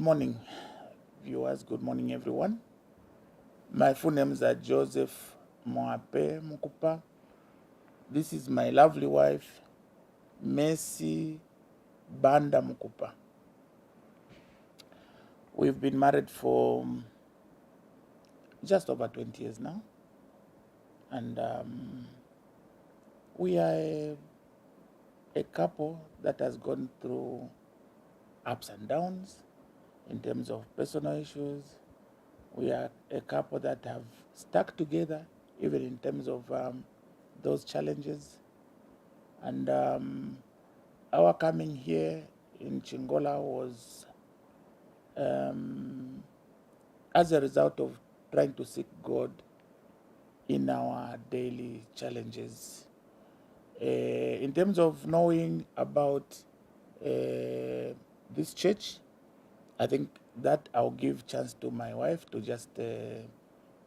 morning, viewers. Good morning, everyone. My full names are Joseph Moape Mukupa. This is my lovely wife, Mercy Banda Mukupa. We've been married for just over 20 years now. And we are a couple that has gone through ups and downs in terms of personal issues. We are a couple that have stuck together, even in terms of those challenges. And our coming here in Chingola was as a result of trying to seek God in our daily challenges. In terms of knowing about this church, I think that I'll give chance to my wife to just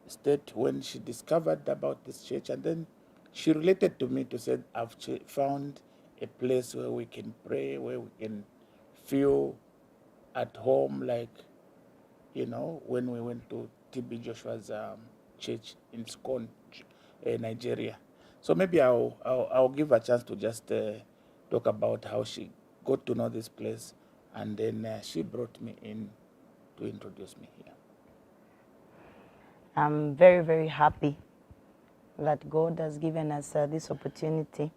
state when she discovered about this church, and then she related to me to say, I've found a place where we can pray, where we can feel at home, like, you know, when we went to TB Joshua's church in Scone, Nigeria. So maybe I'll give her a chance to just talk about how she got to know this place, and then she brought me in to introduce me here. I'm very, very happy that God has given us this opportunity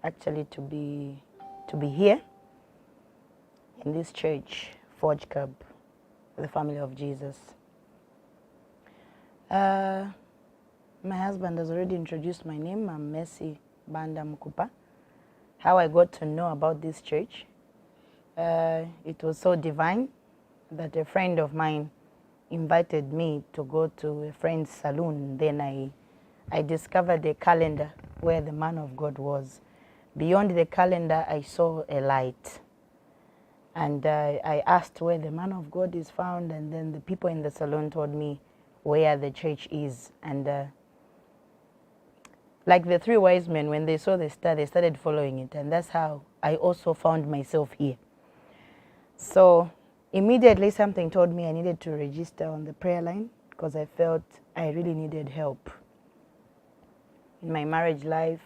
actually to be here in this church, Forge Cub, the family of Jesus. My husband has already introduced my name. I'm Mercy Banda Mukupa. How I got to know about this church, it was so divine that a friend of mine invited me to go to a friend's saloon. Then I discovered a calendar where the man of God was. Beyond the calendar, I saw a light. And I asked where the man of God is found, and then the people in the salon told me where the church is. And like the three wise men, when they saw the star, they started following it. And that's how I also found myself here. So immediately something told me I needed to register on the prayer line, because I felt I really needed help in my marriage life,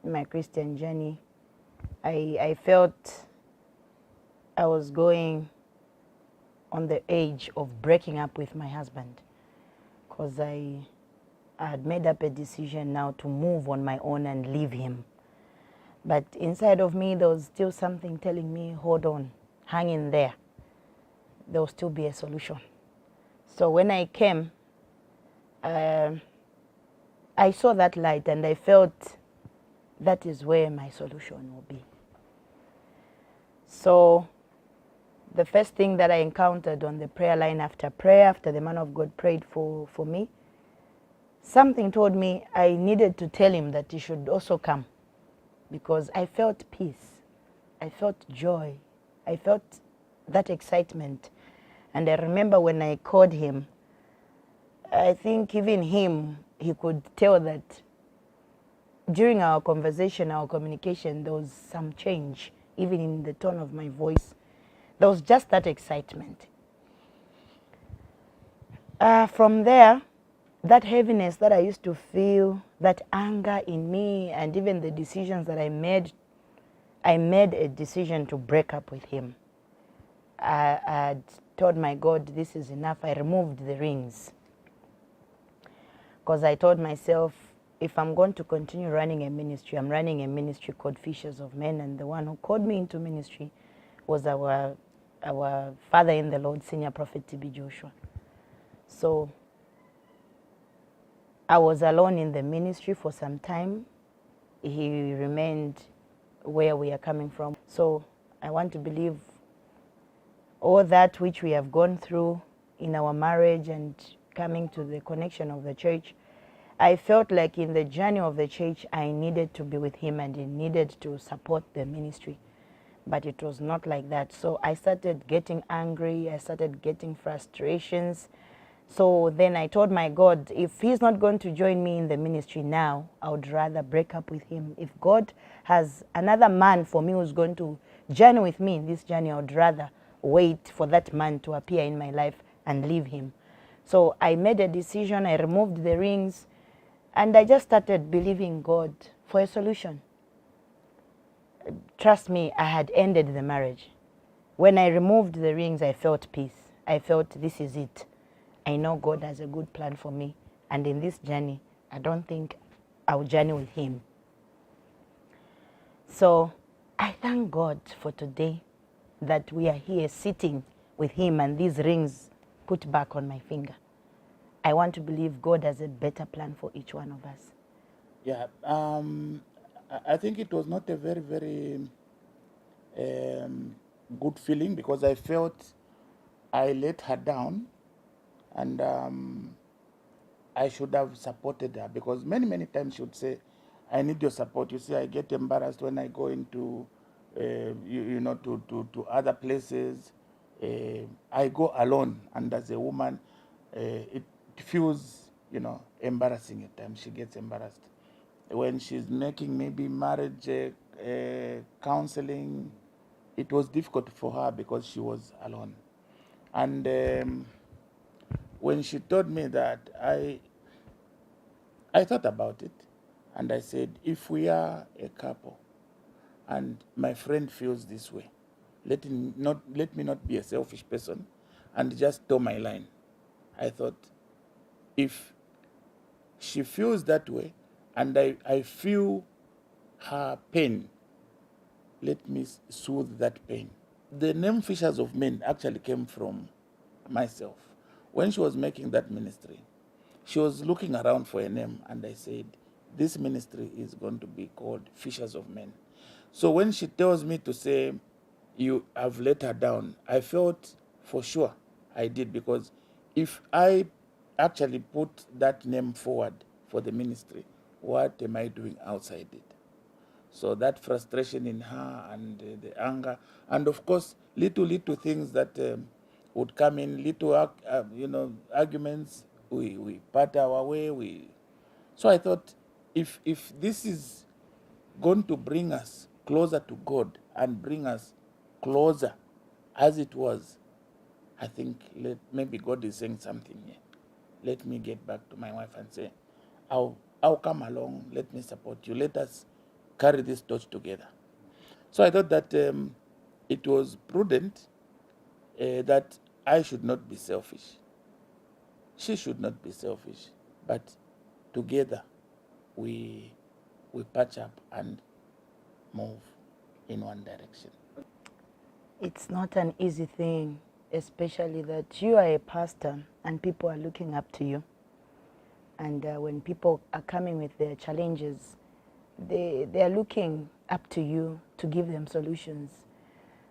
in my Christian journey. I felt I was going on the edge of breaking up with my husband, because I had made up a decision now to move on my own and leave him. But inside of me, there was still something telling me, hold on, hang in there. There will still be a solution. So when I came, I saw that light, and I felt that is where my solution will be. So the first thing that I encountered on the prayer line after prayer, after the man of God prayed for me, something told me I needed to tell him that he should also come, because I felt peace, I felt joy, I felt that excitement. And I remember when I called him, I think even him, he could tell that during our conversation, our communication, there was some change, even in the tone of my voice. There was just that excitement. From there, that heaviness that I used to feel, that anger in me, and even the decisions that I made a decision to break up with him. I had told my God, this is enough. I removed the rings, because I told myself, if I'm going to continue running a ministry, I'm running a ministry called Fishers of Men, and the one who called me into ministry was our father in the Lord, Senior Prophet TB Joshua. So I was alone in the ministry for some time. He remained where we are coming from. So I want to believe all that which we have gone through in our marriage and coming to the connection of the church, I felt like in the journey of the church, I needed to be with him, and he needed to support the ministry. But it was not like that. So I started getting angry. I started getting frustrations. So then I told my God, if he's not going to join me in the ministry now, I would rather break up with him. If God has another man for me who's going to journey with me in this journey, I would rather wait for that man to appear in my life and leave him. So I made a decision, I removed the rings, and I just started believing God for a solution. Trust me, I had ended the marriage. When I removed the rings, I felt peace. I felt this is it. I know God has a good plan for me. And in this journey, I don't think I'll journey with him. So I thank God for today that we are here sitting with him and these rings put back on my finger. I want to believe God has a better plan for each one of us. Yeah, I think it was not a very, very good feeling, because I felt I let her down, and I should have supported her, because many, many times she would say, I need your support. You see, I get embarrassed when I go into, to other places. I go alone, and as a woman, it feels, embarrassing at times. She gets embarrassed. When she's making maybe marriage counseling, it was difficult for her because she was alone. And when she told me that, I thought about it, and I said, if we are a couple and my friend feels this way, let me not be a selfish person and just toe my line. I thought, if she feels that way and I feel her pain, let me soothe that pain. The name Fishers of Men actually came from myself. When she was making that ministry, she was looking around for a name, and I said, this ministry is going to be called Fishers of Men. So when she tells me to say, you have let her down, I felt for sure I did, because if I actually put that name forward for the ministry, what am I doing outside it? So that frustration in her, and the anger, and of course, little things that would come in, little arguments. We part our way. So I thought, if this is going to bring us closer to God and bring us closer as it was, I think maybe God is saying something here. Let me get back to my wife and say, I'll come along. Let me support you. Let us carry this torch together. So I thought that it was prudent that I should not be selfish. She should not be selfish. But together we patch up and move in one direction. It's not an easy thing, especially that you are a pastor and people are looking up to you. And when people are coming with their challenges, they are looking up to you to give them solutions.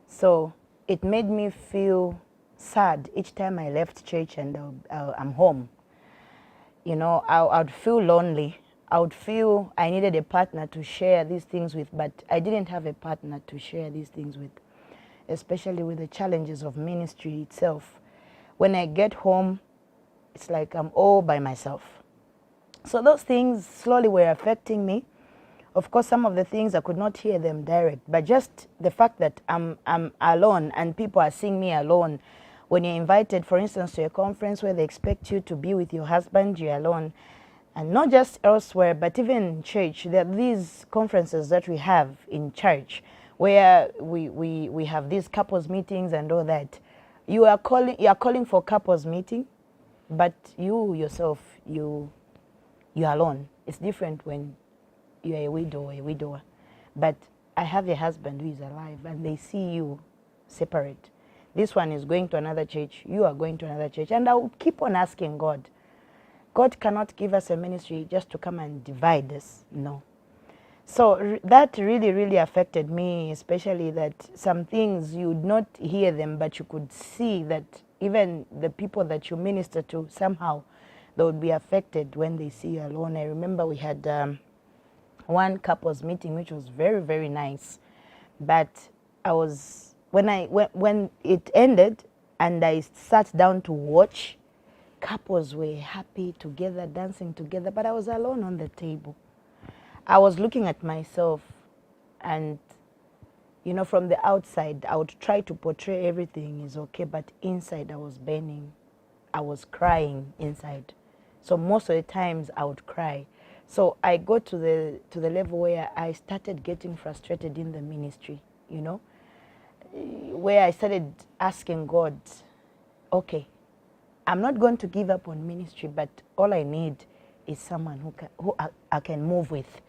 So it made me feel sad each time I left church and I'm home. I would feel lonely. I would feel I needed a partner to share these things with, but I didn't have a partner to share these things with, especially with the challenges of ministry itself. When I get home, it's like I'm all by myself. So those things slowly were affecting me. Of course, some of the things I could not hear them direct, but just the fact that I'm alone and people are seeing me alone. When you're invited, for instance, to a conference where they expect you to be with your husband, you're alone. And not just elsewhere, but even in church. There are these conferences that we have in church where we have these couples meetings and all that. You are calling for couples meeting, but you yourself, you're alone. It's different when you're a widow or a widower. But I have a husband who is alive, and they see you separate. This one is going to another church, you are going to another church. And I will keep on asking God. God cannot give us a ministry just to come and divide us. No. So that really, really affected me, especially that some things you would not hear them, but you could see that even the people that you minister to, somehow they would be affected when they see you alone. I remember we had one couples meeting, which was very, very nice. But when it ended and I sat down to watch, couples were happy together, dancing together, but I was alone on the table. I was looking at myself, and You know, from the outside, I would try to portray everything is okay, but inside I was burning. I was crying inside. So most of the times I would cry. So I got to the level where I started getting frustrated in the ministry, you know, where I started asking God, okay, I'm not going to give up on ministry, but all I need is someone who I can move with.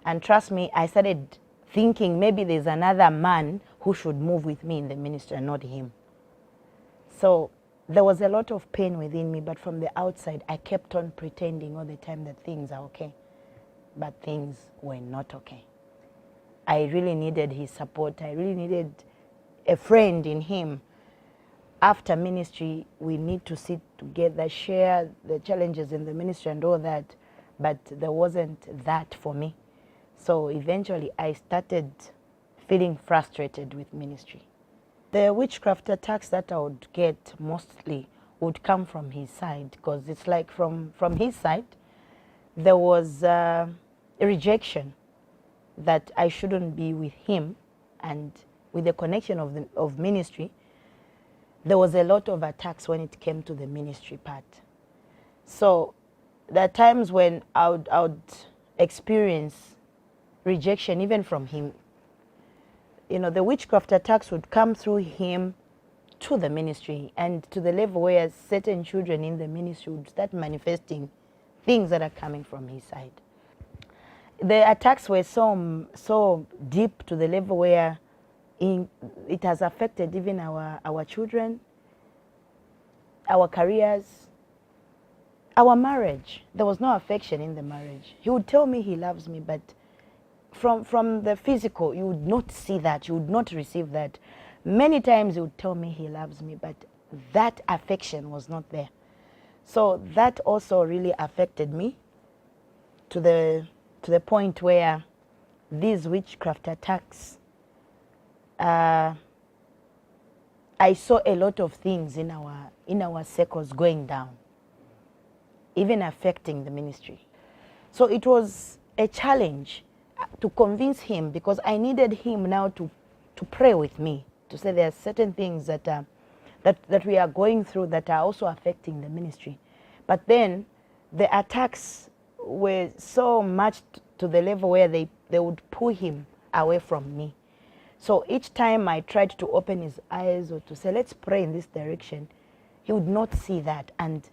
And trust me, I started thinking maybe there's another man who should move with me in the ministry and not him. So there was a lot of pain within me, but from the outside, I kept on pretending all the time that things are okay. But things were not okay. I really needed his support. I really needed a friend in him. After ministry, we need to sit together, share the challenges in the ministry and all that, but there wasn't that for me. So eventually, I started feeling frustrated with ministry. The witchcraft attacks that I would get mostly would come from his side, because it's like from his side, there was a rejection that I shouldn't be with him, and with the connection of ministry, there was a lot of attacks when it came to the ministry part. So there are times when I would experience rejection even from him. You know, the witchcraft attacks would come through him to the ministry, and to the level where certain children in the ministry would start manifesting things that are coming from his side. The attacks were so deep to the level where it has affected even our children, our careers, our marriage. There was no affection in the marriage. He would tell me he loves me, but from the physical, you would not see that. You would not receive that. Many times he would tell me he loves me, but that affection was not there. So that also really affected me to the point where these witchcraft attacks, I saw a lot of things in our circles going down, even affecting the ministry. So it was a challenge to convince him, because I needed him now to pray with me, to say there are certain things that we are going through that are also affecting the ministry. But then the attacks were so much to the level where they would pull him away from me. So each time I tried to open his eyes or to say, let's pray in this direction, he would not see that. And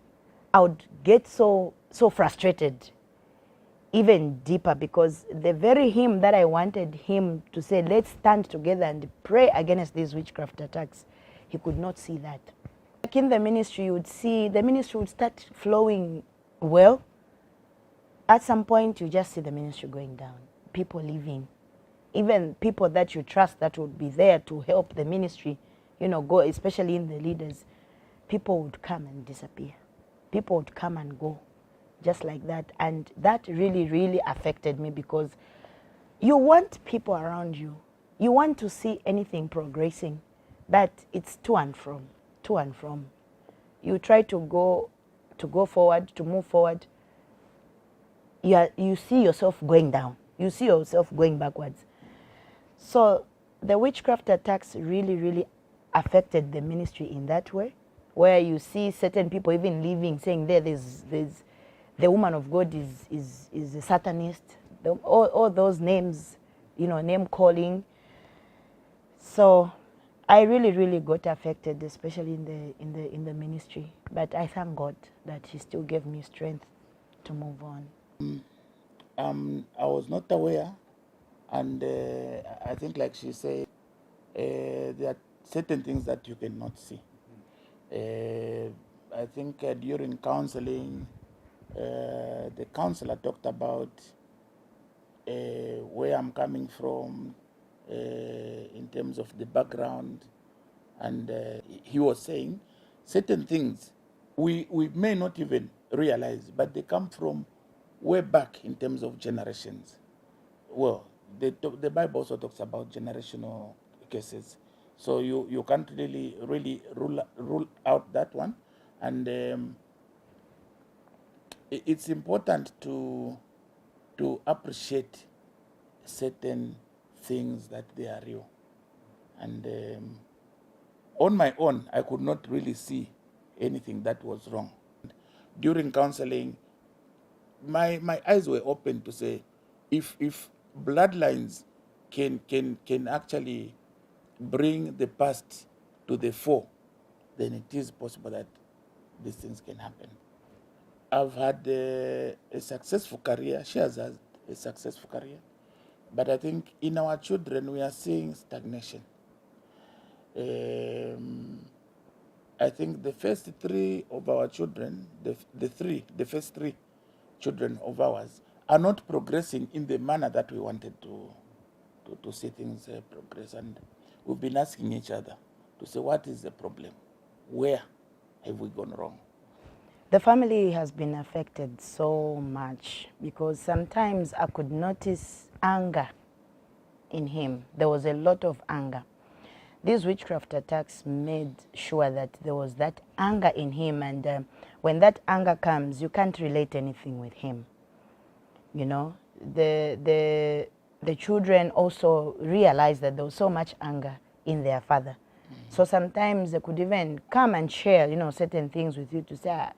I would get so frustrated, even deeper, because the very him that I wanted him to say, let's stand together and pray against these witchcraft attacks, he could not see that. Like in the ministry, you would see the ministry would start flowing well. At some point, you just see the ministry going down, people leaving. Even people that you trust that would be there to help the ministry, you know, go, especially in the leaders, people would come and disappear. People would come and go, just like that. And that really, really affected me, because you want people around you. You want to see anything progressing, but it's to and from, to and from. You try to go forward, to move forward. You see yourself going down. You see yourself going backwards. So the witchcraft attacks really, really affected the ministry in that way, where you see certain people even leaving, saying there's the woman of God is a Satanist. All those names, you know, name calling. So I really, really got affected, especially in the ministry. But I thank God that He still gave me strength to move on. I was not aware, and I think, like she said, there are certain things that you cannot see. I think during counseling, the counselor talked about where I'm coming from in terms of the background, and he was saying certain things we may not even realize, but they come from way back in terms of generations. Well, the Bible also talks about generational cases, so you can't really rule out that one, and it's important to appreciate certain things that they are real. And on my own, I could not really see anything that was wrong. During counseling, my eyes were open to say, if bloodlines can actually bring the past to the fore, then it is possible that these things can happen. I've had a successful career. She has had a successful career. But I think in our children, we are seeing stagnation. I think the first three of our children, the first three children of ours, are not progressing in the manner that we wanted to see things progress. And we've been asking each other to say, what is the problem? Where have we gone wrong? The family has been affected so much because sometimes I could notice anger in him. There was a lot of anger. These witchcraft attacks made sure that there was that anger in him, and when that anger comes, you can't relate anything with him. You know, the children also realized that there was so much anger in their father. So sometimes they could even come and share, certain things with you to say,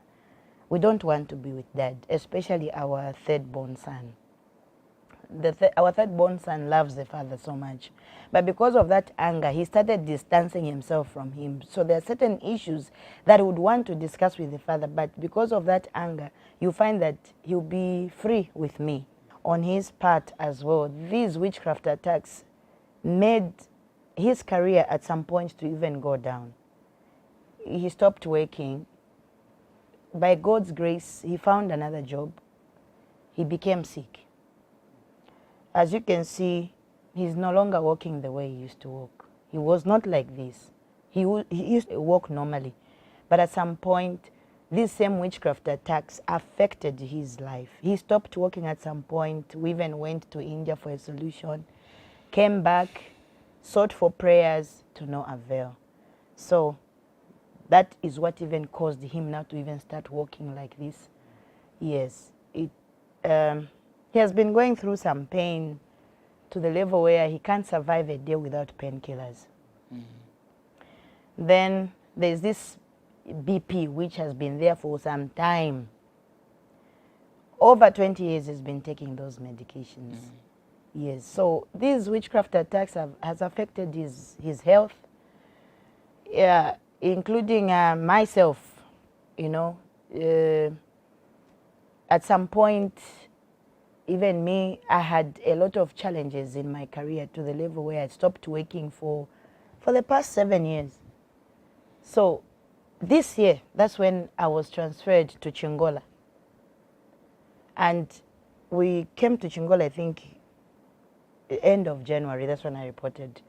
we don't want to be with dad, especially our third-born son. Our third-born son loves the father so much. But because of that anger, he started distancing himself from him. So there are certain issues that he would want to discuss with the father, but because of that anger, you find that he'll be free with me. On his part as well, these witchcraft attacks made his career at some point to even go down. He stopped working. By God's grace, he found another job. He became sick. As you can see, he's no longer walking the way he used to walk. He was not like this. He used to walk normally. But at some point, these same witchcraft attacks affected his life. He stopped walking at some point. We even went to India for a solution. Came back, sought for prayers to no avail. So that is what even caused him now to even start walking like this. Yes, he has been going through some pain to the level where he can't survive a day without painkillers. Then there's this BP, which has been there for some time. Over 20 years he's been taking those medications. Yes, so these witchcraft attacks has affected his health, including myself, at some point, even me, I had a lot of challenges in my career to the level where I stopped working for the past 7 years. So this year, that's when I was transferred to Chingola. And we came to Chingola, I think, end of January. That's when I reported.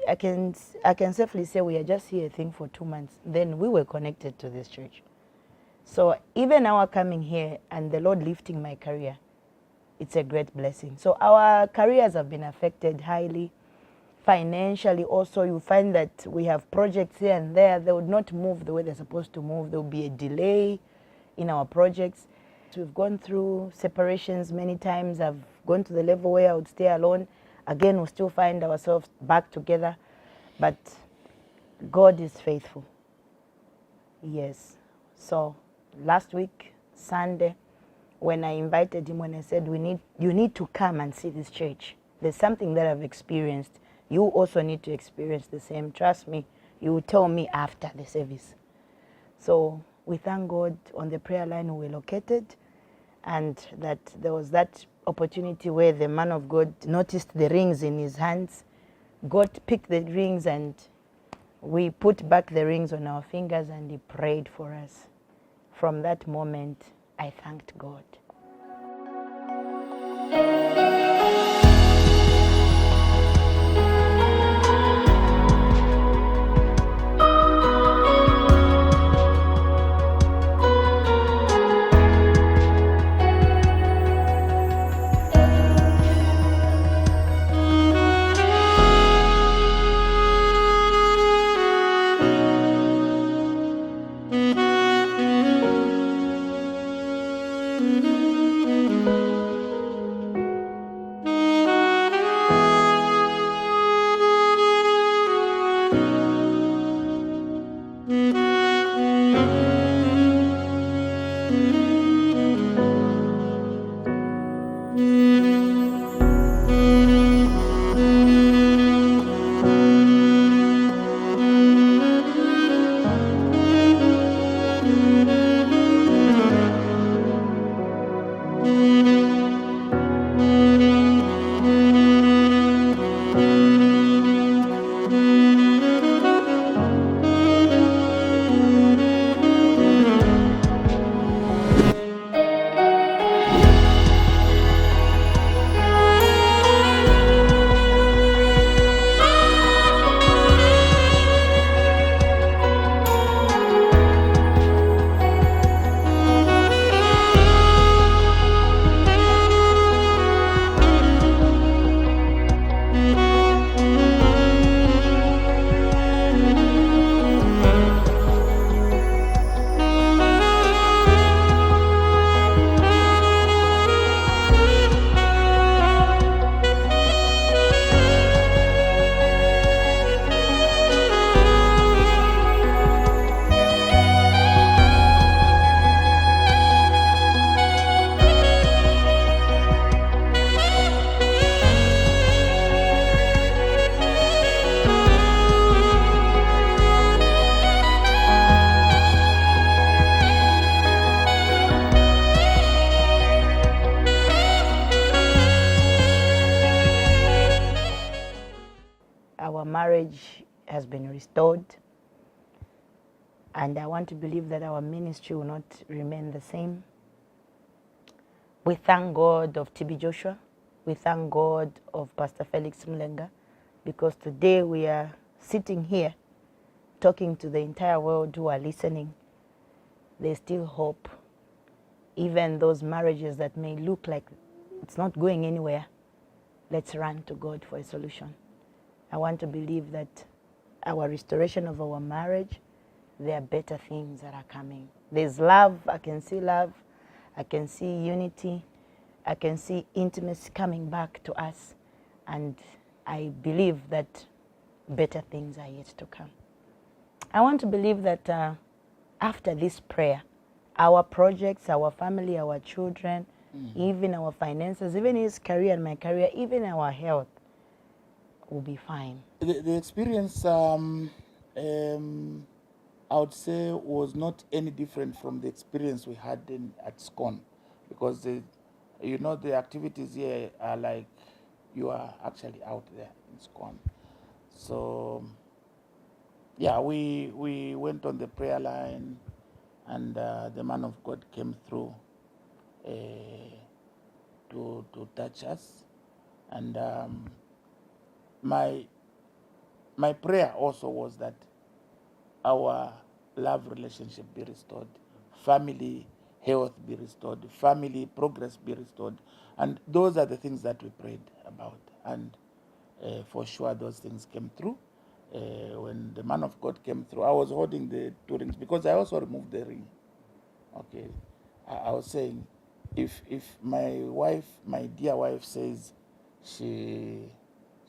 I can safely say we are just here, I think, for 2 months. Then we were connected to this church. So even our coming here and the Lord lifting my career, it's a great blessing. So our careers have been affected highly. Financially also, you find that we have projects here and there. They would not move the way they're supposed to move. There will be a delay in our projects. So we've gone through separations many times. I've gone to the level where I would stay alone. Again, we still find ourselves back together. But God is faithful. Yes. So last week, Sunday, when I invited him, when I said, you need to come and see this church. There's something that I've experienced. You also need to experience the same. Trust me, you will tell me after the service. So we thank God. On the prayer line we were located, and that there was that opportunity where the man of God noticed the rings in his hands. God picked the rings and we put back the rings on our fingers and he prayed for us. From that moment, I thanked God. marriage has been restored. And I want to believe that our ministry will not remain the same. We thank God of TB Joshua. We thank God of Pastor Felix Mulenga, because today we are sitting here talking to the entire world who are listening. There's still hope. Even those marriages that may look like it's not going anywhere, let's run to God for a solution. I want to believe that our restoration of our marriage, there are better things that are coming. There's love. I can see love. I can see unity. I can see intimacy coming back to us. And I believe that better things are yet to come. I want to believe that after this prayer, our projects, our family, our children, even our finances, even his career and my career, even our health will be fine. The experience, I would say, was not any different from the experience we had at SCON, because the activities here are like you are actually out there in SCON. So yeah, we went on the prayer line, and the man of God came through to touch us, and my prayer also was that our love relationship be restored, family health be restored, family progress be restored. And those are the things that we prayed about. And for sure, those things came through. When the man of God came through, I was holding the 2 rings, because I also removed the ring. Okay. I was saying, if my wife, my dear wife, says she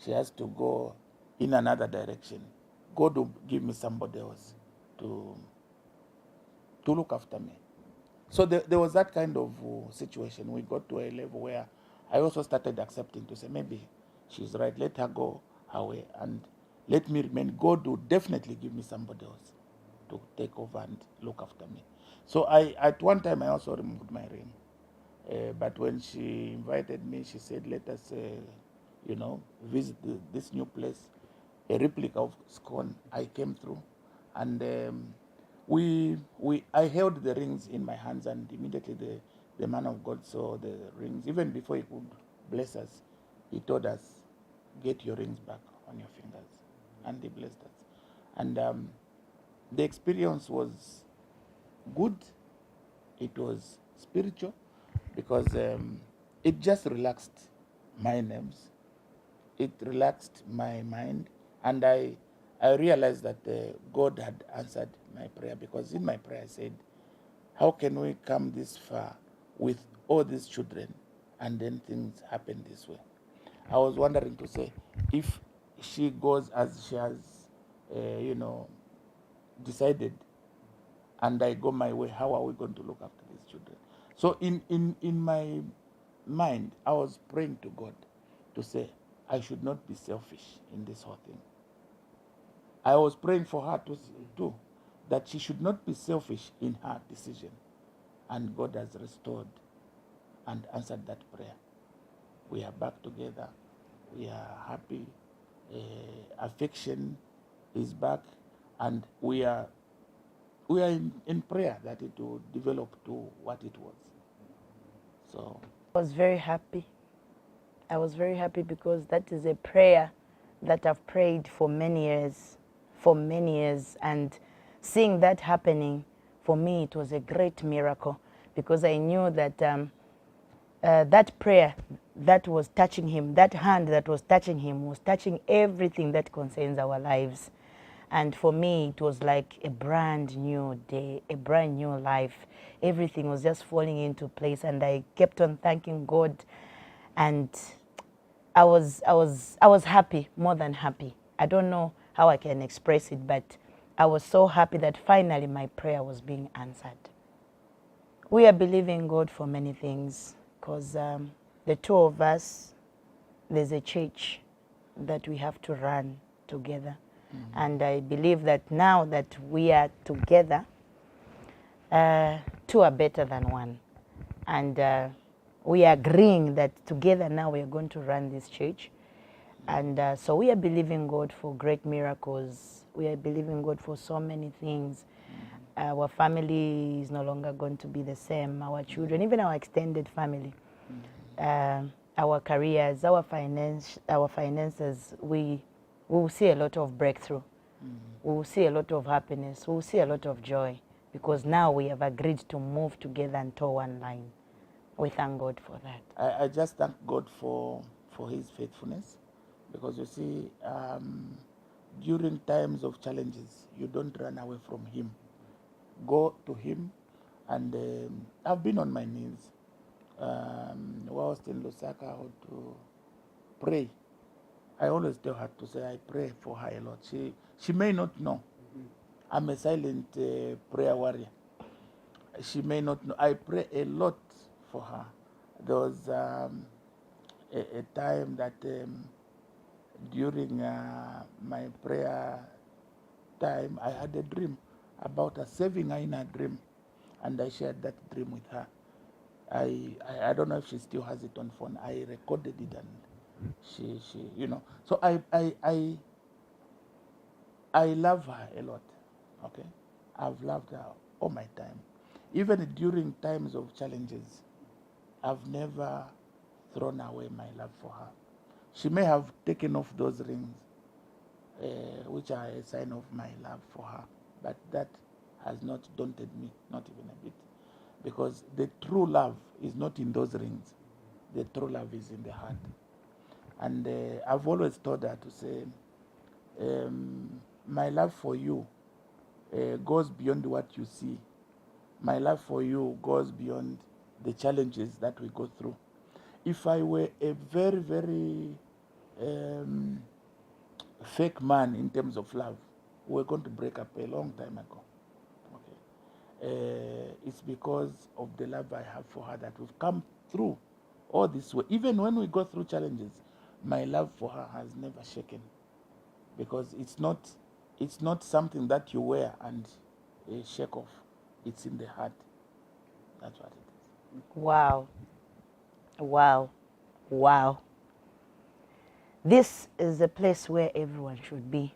has to go in another direction, God will give me somebody else to look after me. So there was that kind of situation. We got to a level where I also started accepting, to say, maybe she's right, let her go her way and let me remain. God will definitely give me somebody else to take over and look after me. So at one time I also removed my ring. But when she invited me, she said, let us, visit this new place, a replica of SCON. I came through, and I held the rings in my hands, and immediately the man of God saw the rings. Even before he could bless us, he told us, get your rings back on your fingers. And he blessed us. And the experience was good. It was spiritual, because it just relaxed my nerves. It relaxed my mind, and I realized that God had answered my prayer, because in my prayer I said, how can we come this far with all these children and then things happen this way? I was wondering, to say, if she goes as she has, decided, and I go my way, how are we going to look after these children? So in my mind, I was praying to God to say, I should not be selfish in this whole thing. I was praying for her too, that she should not be selfish in her decision. And God has restored and answered that prayer. We are back together. We are happy. Affection is back, and we are in prayer that it will develop to what it was. So I was very happy. I was very happy, because that is a prayer that I've prayed for many years, and seeing that happening, for me, it was a great miracle, because I knew that that prayer that was touching him, that hand that was touching everything that concerns our lives. And for me, it was like a brand new day, a brand new life. Everything was just falling into place, and I kept on thanking God, and I was happy, more than happy. I don't know how I can express it, but I was so happy that finally my prayer was being answered. We are believing God for many things, because the two of us, there's a church that we have to run together. And I believe that now that we are together, two are better than one. And we are agreeing that together now we are going to run this church. And so we are believing God for great miracles. We are believing God for so many things. Our family is no longer going to be the same. Our children, even our extended family, our careers, our finances, we will see a lot of breakthrough. We will see a lot of happiness. We will see a lot of joy because now we have agreed to move together and toe one line. We thank God for that. I just thank God for His faithfulness, because you see, during times of challenges, you don't run away from Him. Go to Him, and I've been on my knees whilst in Lusaka, how to pray. I always tell her to say I pray for her a lot. She may not know. I'm a silent prayer warrior. She may not know. I pray a lot for her. There was a time that during my prayer time, I had a dream about her, saving her in a dream, and I shared that dream with her. I don't know if she still has it on phone. I recorded it, and she So I love her a lot. Okay, I've loved her all my time, even during times of challenges. I've never thrown away my love for her. She may have taken off those rings, which are a sign of my love for her, but that has not daunted me, not even a bit, because the true love is not in those rings. The true love is in the heart. And I've always told her to say, my love for you goes beyond what you see. My love for you goes beyond the challenges that we go through. If I were a very, very fake man in terms of love, we're going to break up a long time ago. Okay, it's because of the love I have for her that we've come through all this way. Even when we go through challenges, my love for her has never shaken, because it's not something that you wear and shake off. It's in the heart. That's what it is. Wow. Wow. Wow. This is the place where everyone should be.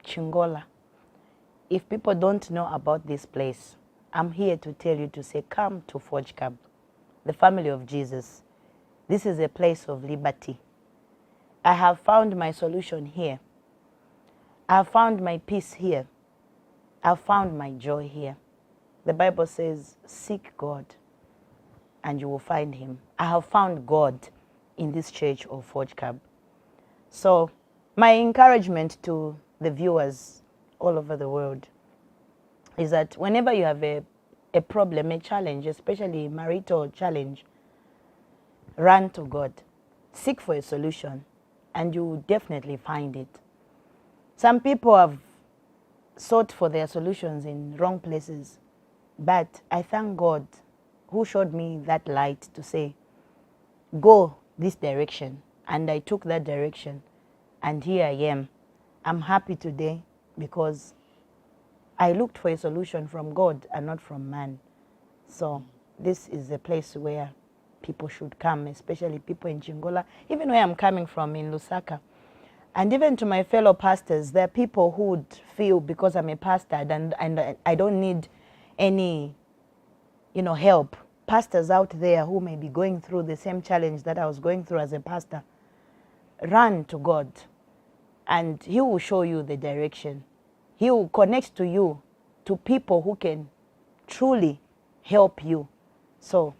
Chingola. If people don't know about this place, I'm here to tell you to say, come to Forge Camp, the family of Jesus. This is a place of liberty. I have found my solution here. I have found my peace here. I have found my joy here. The Bible says, seek God and you will find him. I have found God in this church of Forge Camp. So my encouragement to the viewers all over the world is that whenever you have a problem, a challenge, especially marital challenge, run to God. Seek for a solution and you will definitely find it. Some people have sought for their solutions in wrong places, but I thank God who showed me that light to say, go this direction. And I took that direction. And here I am. I'm happy today because I looked for a solution from God and not from man. So this is a place where people should come, especially people in Chingola, even where I'm coming from in Lusaka. And even to my fellow pastors, there are people who would feel because I'm a pastor and I don't need any, help. Pastors out there who may be going through the same challenge that I was going through as a pastor, run to God and he will show you the direction. He will connect to you, to people who can truly help you. So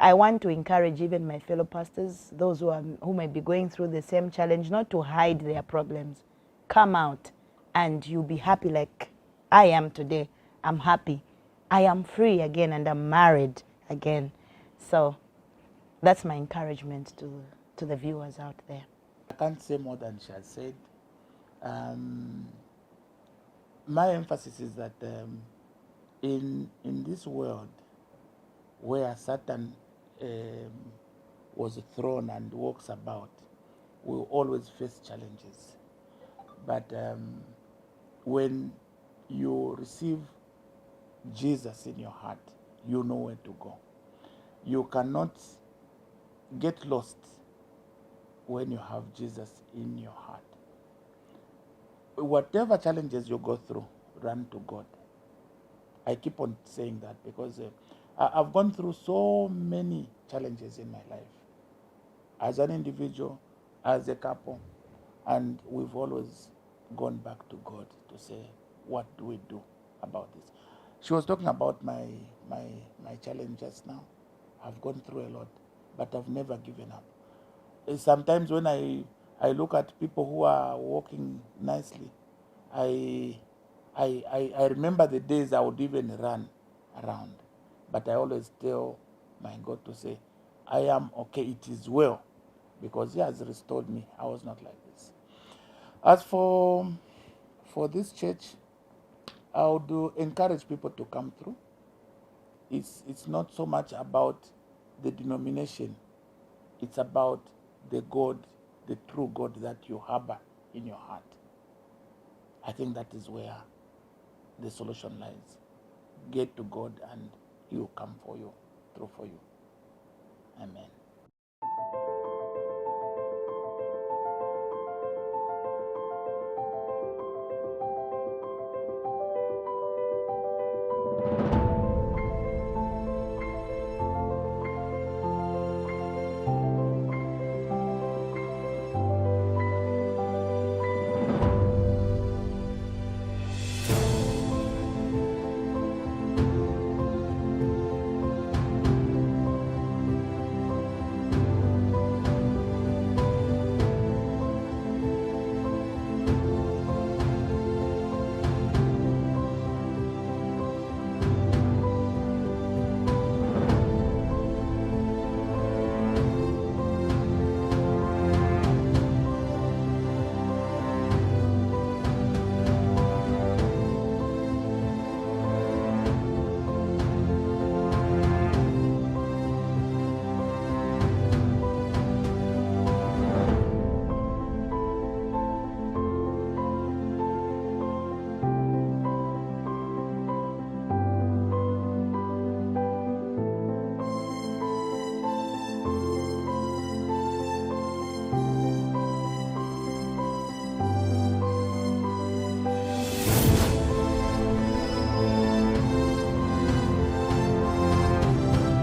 I want to encourage even my fellow pastors, those who may be going through the same challenge, not to hide their problems. Come out and you'll be happy like I am today. I'm happy. I am free again and I'm married again. So that's my encouragement to the viewers out there. I can't say more than she has said. My emphasis is that in this world where Satan was thrown and walks about, we will always face challenges. But when you receive Jesus in your heart, you know where to go. You cannot get lost when you have Jesus in your heart. Whatever challenges you go through, run to God. I keep on saying that because I've gone through so many challenges in my life, as an individual, as a couple, and we've always gone back to God to say, what do we do about this? She was talking about my challenges now. I've gone through a lot, but I've never given up. Sometimes when I look at people who are walking nicely, I remember the days I would even run around. But I always tell my God to say, I am okay, it is well, because He has restored me. I was not like this. As for this church, I would encourage people to come through. It's not so much about the denomination. It's about the God, the true God that you harbor in your heart. I think that is where the solution lies. Get to God and He will come for you, through for you.